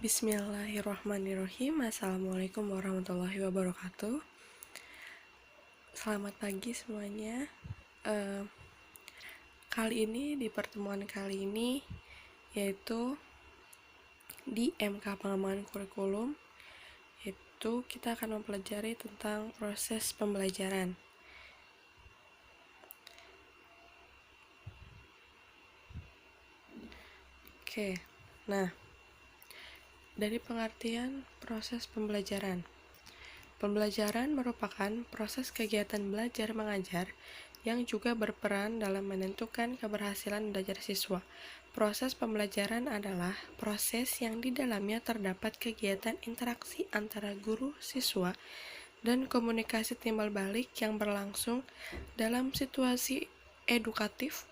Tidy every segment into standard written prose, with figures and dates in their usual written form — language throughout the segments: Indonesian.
Bismillahirrahmanirrahim. Assalamualaikum warahmatullahi wabarakatuh. Selamat pagi semuanya. Di pertemuan kali ini yaitu di MK pengembangan kurikulum, yaitu kita akan mempelajari tentang proses pembelajaran. Nah, dari pengertian proses pembelajaran. Pembelajaran merupakan proses kegiatan belajar mengajar yang juga berperan dalam menentukan keberhasilan belajar siswa. Proses pembelajaran adalah proses yang di dalamnya terdapat kegiatan interaksi antara guru, siswa, dan komunikasi timbal balik yang berlangsung dalam situasi edukatif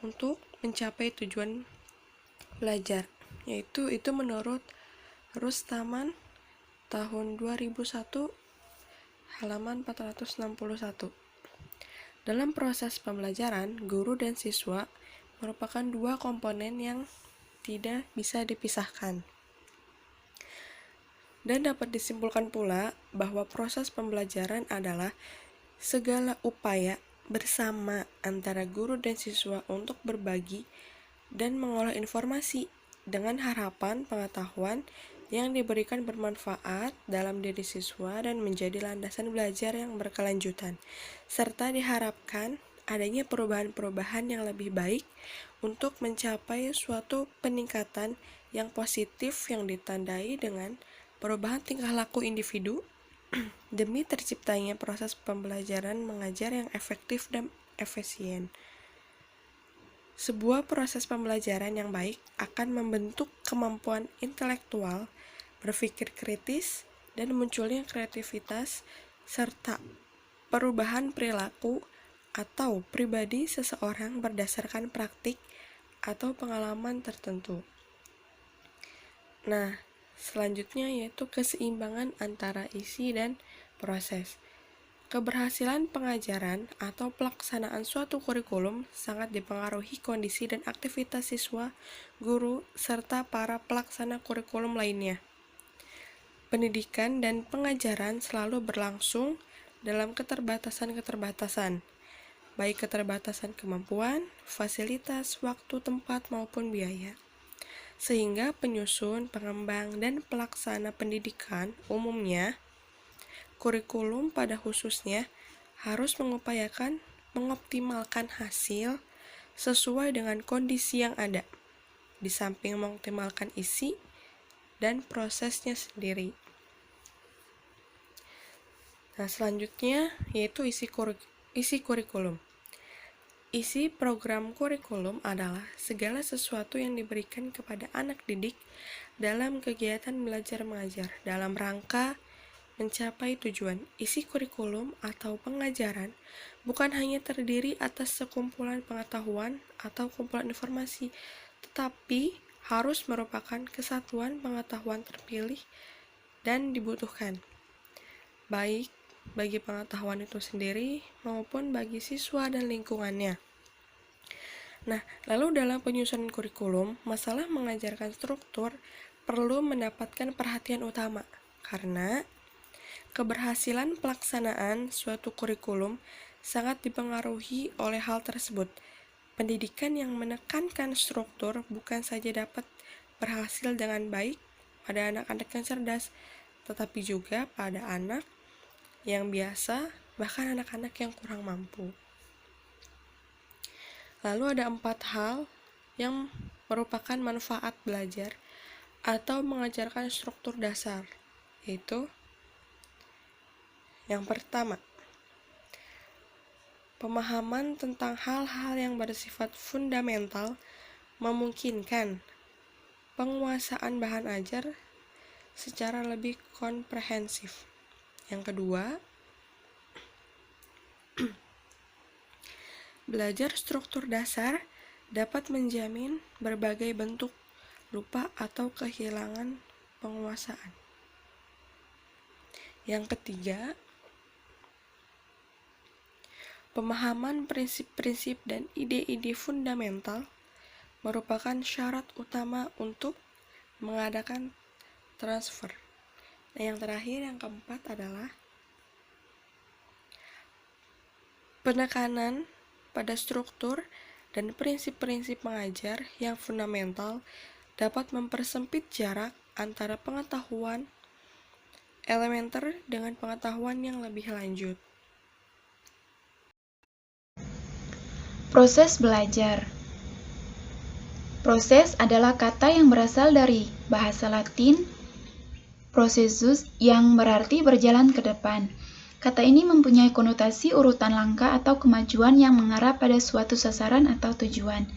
untuk mencapai tujuan belajar, yaitu itu menurut Rustaman tahun 2001 halaman 461. Dalam proses pembelajaran, guru dan siswa merupakan dua komponen yang tidak bisa dipisahkan. Dan dapat disimpulkan pula bahwa proses pembelajaran adalah segala upaya bersama antara guru dan siswa untuk berbagi dan mengolah informasi dengan harapan pengetahuan yang diberikan bermanfaat dalam diri siswa dan menjadi landasan belajar yang berkelanjutan, serta diharapkan adanya perubahan-perubahan yang lebih baik untuk mencapai suatu peningkatan yang positif yang ditandai dengan perubahan tingkah laku individu demi terciptanya proses pembelajaran mengajar yang efektif dan efisien. Sebuah proses pembelajaran yang baik akan membentuk kemampuan intelektual, berpikir kritis, dan munculnya kreativitas, serta perubahan perilaku atau pribadi seseorang berdasarkan praktik atau pengalaman tertentu. Nah, selanjutnya yaitu keseimbangan antara isi dan proses. Keberhasilan pengajaran atau pelaksanaan suatu kurikulum sangat dipengaruhi kondisi dan aktivitas siswa, guru, serta para pelaksana kurikulum lainnya. Pendidikan dan pengajaran selalu berlangsung dalam keterbatasan-keterbatasan, baik keterbatasan kemampuan, fasilitas, waktu, tempat, maupun biaya. Sehingga penyusun, pengembang, dan pelaksana pendidikan umumnya kurikulum pada khususnya harus mengoptimalkan hasil sesuai dengan kondisi yang ada, di samping mengoptimalkan isi dan prosesnya sendiri. Nah, selanjutnya yaitu isi kurikulum. Isi program kurikulum adalah segala sesuatu yang diberikan kepada anak didik dalam kegiatan belajar mengajar dalam rangka mencapai tujuan. Isi kurikulum atau pengajaran bukan hanya terdiri atas sekumpulan pengetahuan atau kumpulan informasi, tetapi harus merupakan kesatuan pengetahuan terpilih dan dibutuhkan, baik bagi pengetahuan itu sendiri maupun bagi siswa dan lingkungannya. Nah, lalu dalam penyusunan kurikulum, masalah mengajarkan struktur perlu mendapatkan perhatian utama, karena keberhasilan pelaksanaan suatu kurikulum sangat dipengaruhi oleh hal tersebut. Pendidikan yang menekankan struktur bukan saja dapat berhasil dengan baik pada anak-anak yang cerdas, tetapi juga pada anak yang biasa, bahkan anak-anak yang kurang mampu. Lalu ada 4 hal yang merupakan manfaat belajar atau mengajarkan struktur dasar, yaitu yang pertama, pemahaman tentang hal-hal yang bersifat fundamental memungkinkan penguasaan bahan ajar secara lebih komprehensif. Yang kedua, belajar struktur dasar dapat menjamin berbagai bentuk lupa atau kehilangan penguasaan. Yang ketiga, pemahaman prinsip-prinsip dan ide-ide fundamental merupakan syarat utama untuk mengadakan transfer. Nah, yang terakhir, yang keempat adalah penekanan pada struktur dan prinsip-prinsip mengajar yang fundamental dapat mempersempit jarak antara pengetahuan elementer dengan pengetahuan yang lebih lanjut. Proses belajar. Proses adalah kata yang berasal dari bahasa Latin processus yang berarti berjalan ke depan. Kata ini mempunyai konotasi urutan langkah atau kemajuan yang mengarah pada suatu sasaran atau tujuan.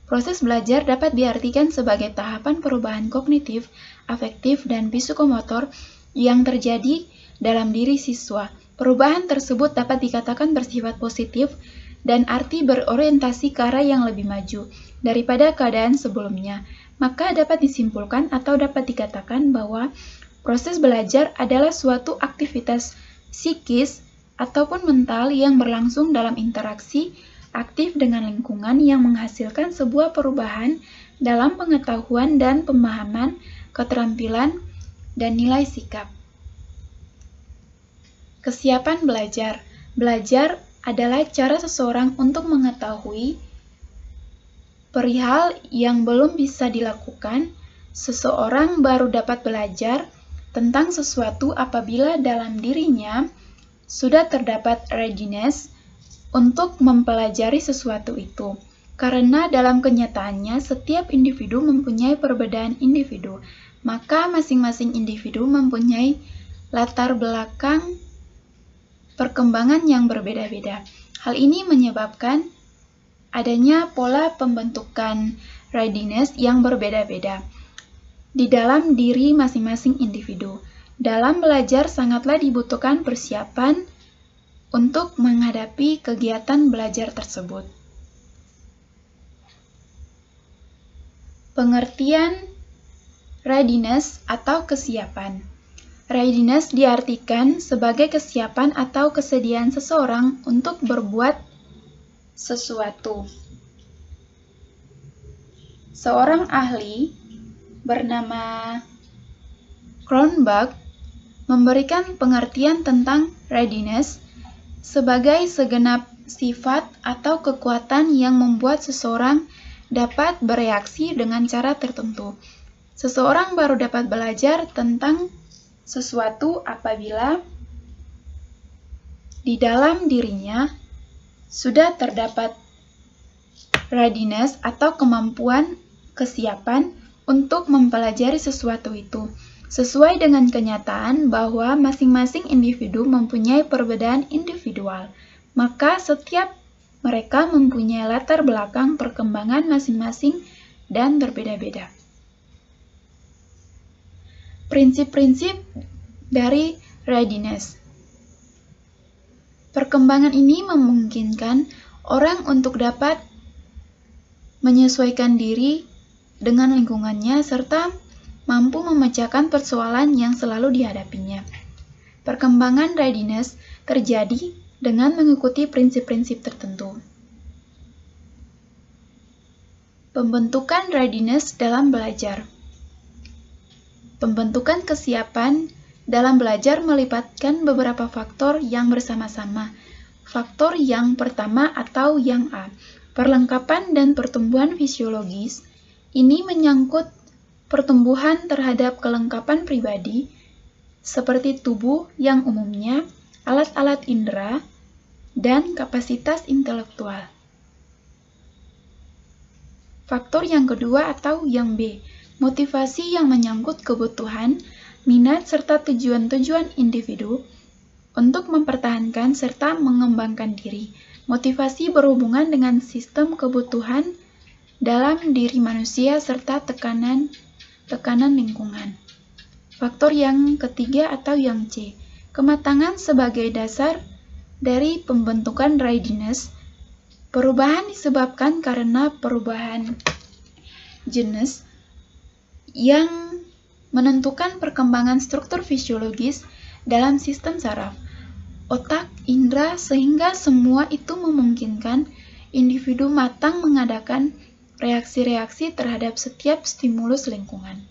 Proses belajar dapat diartikan sebagai tahapan perubahan kognitif, afektif, dan psikomotor yang terjadi dalam diri siswa. Perubahan tersebut dapat dikatakan bersifat positif dan arti berorientasi ke arah yang lebih maju daripada keadaan sebelumnya. Maka dapat disimpulkan atau dapat dikatakan bahwa proses belajar adalah suatu aktivitas psikis ataupun mental yang berlangsung dalam interaksi aktif dengan lingkungan yang menghasilkan sebuah perubahan dalam pengetahuan dan pemahaman, keterampilan, dan nilai sikap. Kesiapan belajar. Belajar adalah cara seseorang untuk mengetahui perihal yang belum bisa dilakukan. Seseorang baru dapat belajar tentang sesuatu apabila dalam dirinya sudah terdapat readiness untuk mempelajari sesuatu itu. Karena dalam kenyataannya setiap individu mempunyai perbedaan individu, maka masing-masing individu mempunyai latar belakang perkembangan yang berbeda-beda. Hal ini menyebabkan adanya pola pembentukan readiness yang berbeda-beda di dalam diri masing-masing individu. Dalam belajar sangatlah dibutuhkan persiapan untuk menghadapi kegiatan belajar tersebut. Pengertian readiness atau kesiapan. Readiness diartikan sebagai kesiapan atau kesediaan seseorang untuk berbuat sesuatu. Seorang ahli bernama Kronberg memberikan pengertian tentang readiness sebagai segenap sifat atau kekuatan yang membuat seseorang dapat bereaksi dengan cara tertentu. Seseorang baru dapat belajar tentang sesuatu apabila di dalam dirinya sudah terdapat readiness atau kemampuan kesiapan untuk mempelajari sesuatu itu. Sesuai dengan kenyataan bahwa masing-masing individu mempunyai perbedaan individual, maka setiap mereka mempunyai latar belakang perkembangan masing-masing dan berbeda-beda. Prinsip-prinsip dari readiness. Perkembangan ini memungkinkan orang untuk dapat menyesuaikan diri dengan lingkungannya serta mampu memecahkan persoalan yang selalu dihadapinya. Perkembangan readiness terjadi dengan mengikuti prinsip-prinsip tertentu. Pembentukan readiness dalam belajar. Pembentukan kesiapan dalam belajar melibatkan beberapa faktor yang bersama-sama. Faktor yang pertama atau yang A, perlengkapan dan pertumbuhan fisiologis. Ini menyangkut pertumbuhan terhadap kelengkapan pribadi, seperti tubuh yang umumnya, alat-alat indera, dan kapasitas intelektual. Faktor yang kedua atau yang B, motivasi yang menyangkut kebutuhan, minat, serta tujuan-tujuan individu untuk mempertahankan serta mengembangkan diri. Motivasi berhubungan dengan sistem kebutuhan dalam diri manusia serta tekanan lingkungan. Faktor yang ketiga atau yang C, kematangan sebagai dasar dari pembentukan readiness. Perubahan disebabkan karena perubahan jenis yang menentukan perkembangan struktur fisiologis dalam sistem saraf, otak, indera, sehingga semua itu memungkinkan individu matang mengadakan reaksi-reaksi terhadap setiap stimulus lingkungan.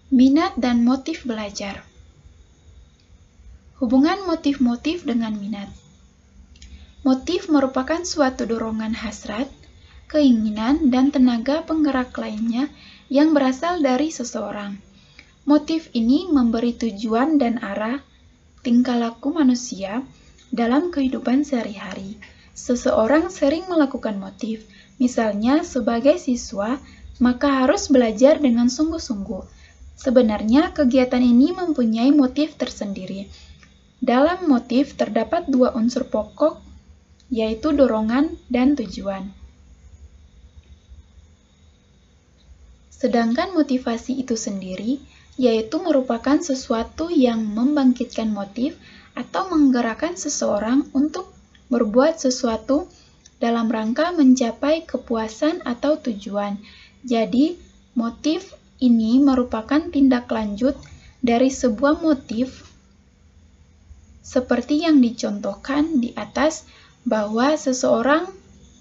Minat dan motif belajar. Hubungan motif-motif dengan minat. Motif merupakan suatu dorongan hasrat, keinginan, dan tenaga penggerak lainnya yang berasal dari seseorang. Motif ini memberi tujuan dan arah tingkah laku manusia dalam kehidupan sehari-hari. Seseorang sering melakukan motif, misalnya sebagai siswa, maka harus belajar dengan sungguh-sungguh. Sebenarnya kegiatan ini mempunyai motif tersendiri. Dalam motif terdapat dua unsur pokok, yaitu dorongan dan tujuan. Sedangkan motivasi itu sendiri, yaitu merupakan sesuatu yang membangkitkan motif atau menggerakkan seseorang untuk berbuat sesuatu dalam rangka mencapai kepuasan atau tujuan. Jadi, motif ini merupakan tindak lanjut dari sebuah motif seperti yang dicontohkan di atas, bahwa seseorang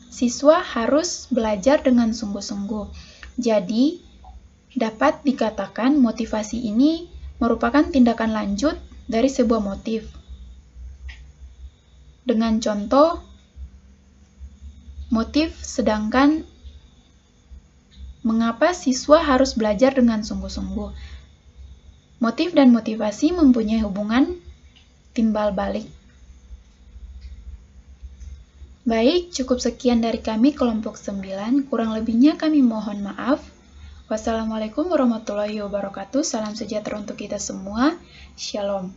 siswa harus belajar dengan sungguh-sungguh. Jadi, dapat dikatakan motivasi ini merupakan tindakan lanjut dari sebuah motif. Dengan contoh, motif sedangkan mengapa siswa harus belajar dengan sungguh-sungguh. Motif dan motivasi mempunyai hubungan timbal balik. Baik, cukup sekian dari kami kelompok 9, kurang lebihnya kami mohon maaf. Wassalamualaikum warahmatullahi wabarakatuh, salam sejahtera untuk kita semua, Shalom.